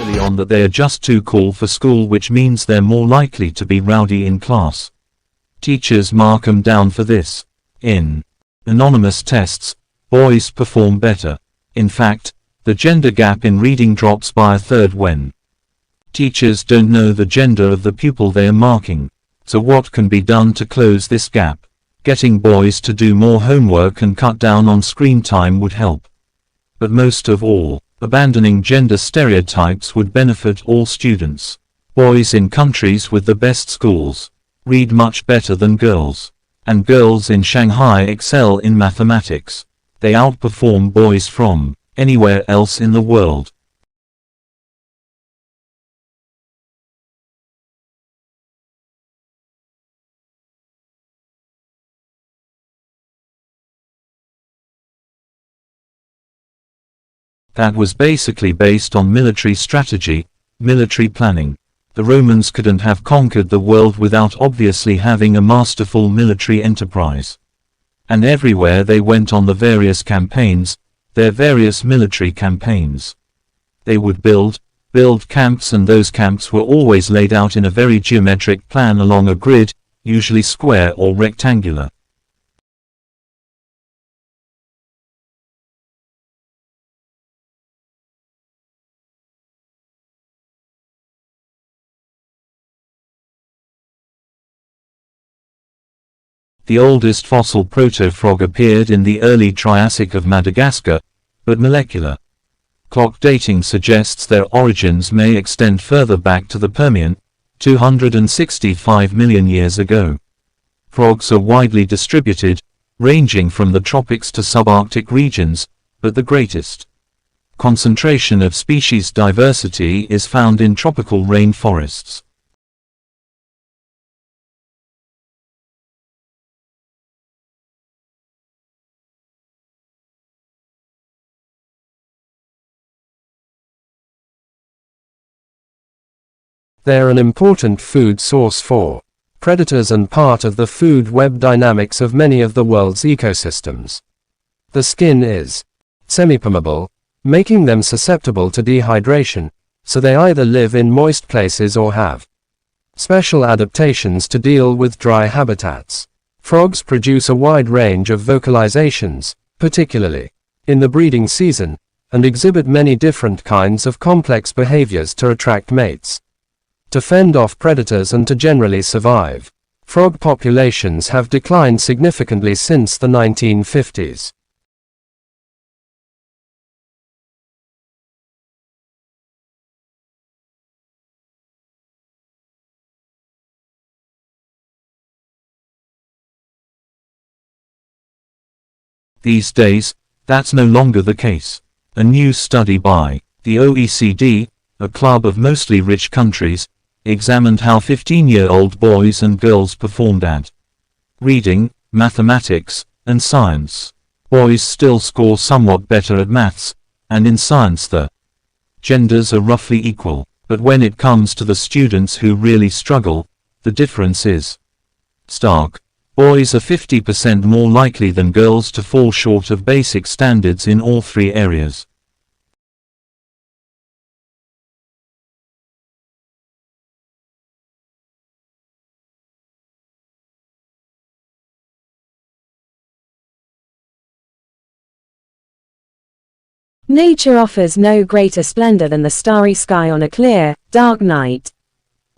early on that they are just too cool for school, which means they're more likely to be rowdy in class. Teachers mark them down for this. In anonymous tests, boys perform better. In fact, the gender gap in reading drops by a third when teachers don't know the gender of the pupil they are marking. So what can be done to close this gap? Getting boys to do more homework and cut down on screen time would help. But most of all, abandoning gender stereotypes would benefit all students. Boys in countries with the best schools read much better than girls. And girls in Shanghai excel in mathematics. They outperform boys from anywhere else in the world. That was basically based on military strategy, military planning. The Romans couldn't have conquered the world without obviously having a masterful military enterprise. And everywhere they went on the various campaigns, their various military campaigns, they would build camps, and those camps were always laid out in a very geometric plan along a grid, usually square or rectangular. The oldest fossil proto-frog appeared in the early Triassic of Madagascar, but molecular clock dating suggests their origins may extend further back to the Permian, 265 million years ago. Frogs are widely distributed, ranging from the tropics to subarctic regions, but the greatest concentration of species diversity is found in tropical rainforests. They're an important food source for predators and part of the food web dynamics of many of the world's ecosystems. The skin is semi-permeable, making them susceptible to dehydration, so they either live in moist places or have special adaptations to deal with dry habitats. Frogs produce a wide range of vocalizations, particularly in the breeding season, and exhibit many different kinds of complex behaviors to attract mates, to fend off predators, and to generally survive. Frog populations have declined significantly since the 1950s. These days, that's no longer the case. A new study by the OECD, a club of mostly rich countries, examined how 15-year-old boys and girls performed at reading, mathematics, and science. Boys still score somewhat better at maths, and in science the genders are roughly equal. But when it comes to the students who really struggle, the difference is stark. Boys are 50% more likely than girls to fall short of basic standards in all three areas. Nature offers no greater splendor than the starry sky on a clear, dark night.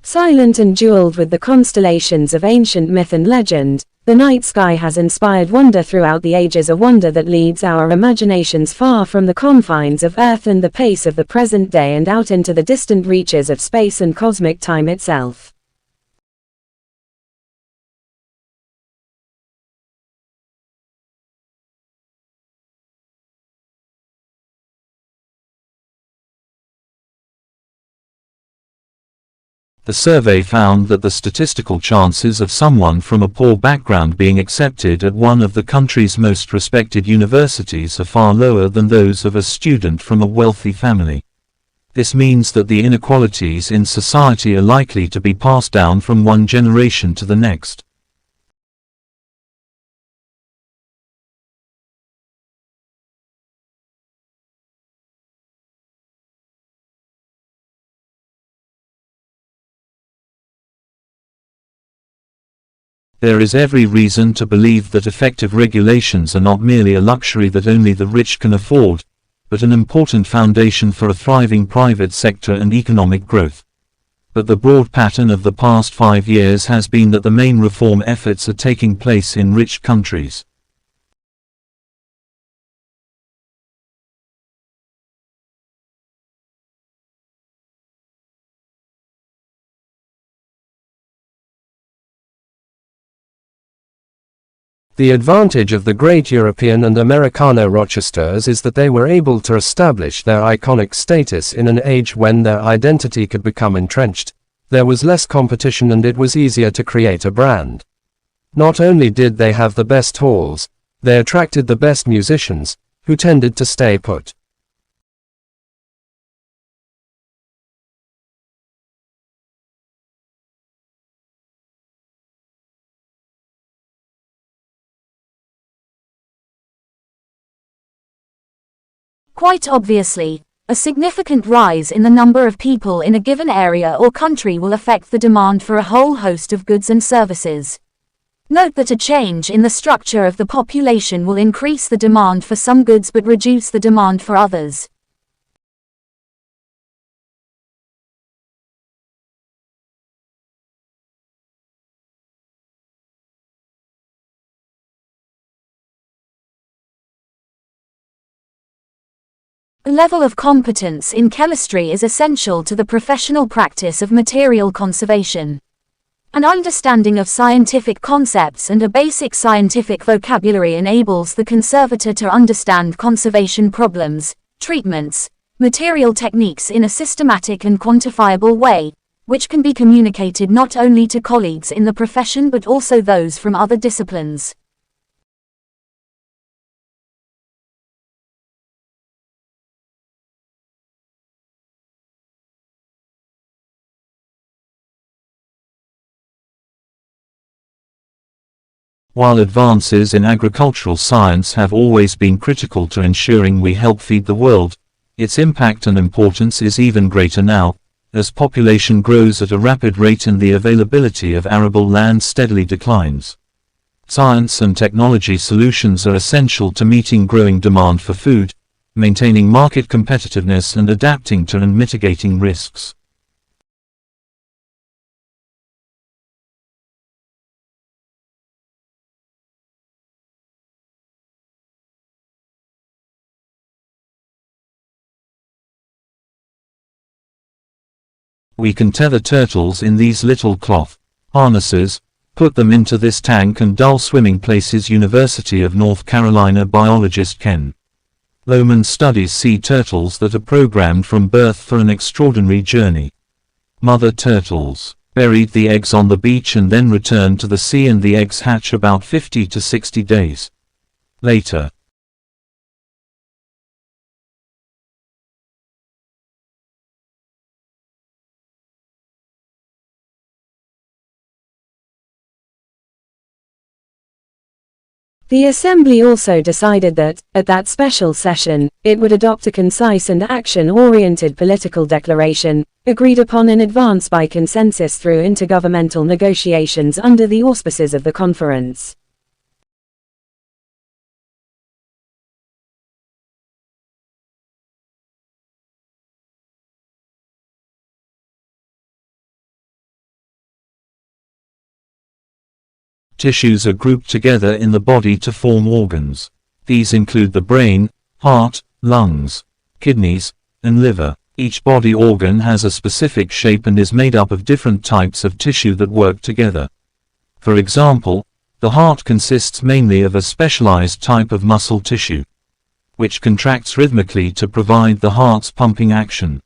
Silent and jeweled with the constellations of ancient myth and legend, the night sky has inspired wonder throughout the ages, a wonder that leads our imaginations far from the confines of Earth and the pace of the present day and out into the distant reaches of space and cosmic time itself. The survey found that the statistical chances of someone from a poor background being accepted at one of the country's most respected universities are far lower than those of a student from a wealthy family. This means that the inequalities in society are likely to be passed down from one generation to the next. There is every reason to believe that effective regulations are not merely a luxury that only the rich can afford, but an important foundation for a thriving private sector and economic growth. But the broad pattern of the past 5 years has been that the main reform efforts are taking place in rich countries. The advantage of the great European and Americano Rochesters is that they were able to establish their iconic status in an age when their identity could become entrenched. There was less competition and it was easier to create a brand. Not only did they have the best halls, they attracted the best musicians, who tended to stay put. Quite obviously, a significant rise in the number of people in a given area or country will affect the demand for a whole host of goods and services. Note that a change in the structure of the population will increase the demand for some goods but reduce the demand for others. A level of competence in chemistry is essential to the professional practice of material conservation. An understanding of scientific concepts and a basic scientific vocabulary enables the conservator to understand conservation problems, treatments, material techniques in a systematic and quantifiable way, which can be communicated not only to colleagues in the profession but also those from other disciplines. While advances in agricultural science have always been critical to ensuring we help feed the world, its impact and importance is even greater now, as population grows at a rapid rate and the availability of arable land steadily declines. Science and technology solutions are essential to meeting growing demand for food, maintaining market competitiveness and adapting to and mitigating risks. We can tether turtles in these little cloth harnesses, put them into this tank and dull swimming places. University of North Carolina biologist Ken Lohman studies sea turtles that are programmed from birth for an extraordinary journey. Mother turtles buried the eggs on the beach and then returned to the sea, and the eggs hatch about 50 to 60 days later. The Assembly also decided that, at that special session, it would adopt a concise and action-oriented political declaration, agreed upon in advance by consensus through intergovernmental negotiations under the auspices of the conference. Tissues are grouped together in the body to form organs. These include the brain, heart, lungs, kidneys, and liver. Each body organ has a specific shape and is made up of different types of tissue that work together. For example, the heart consists mainly of a specialized type of muscle tissue, which contracts rhythmically to provide the heart's pumping action.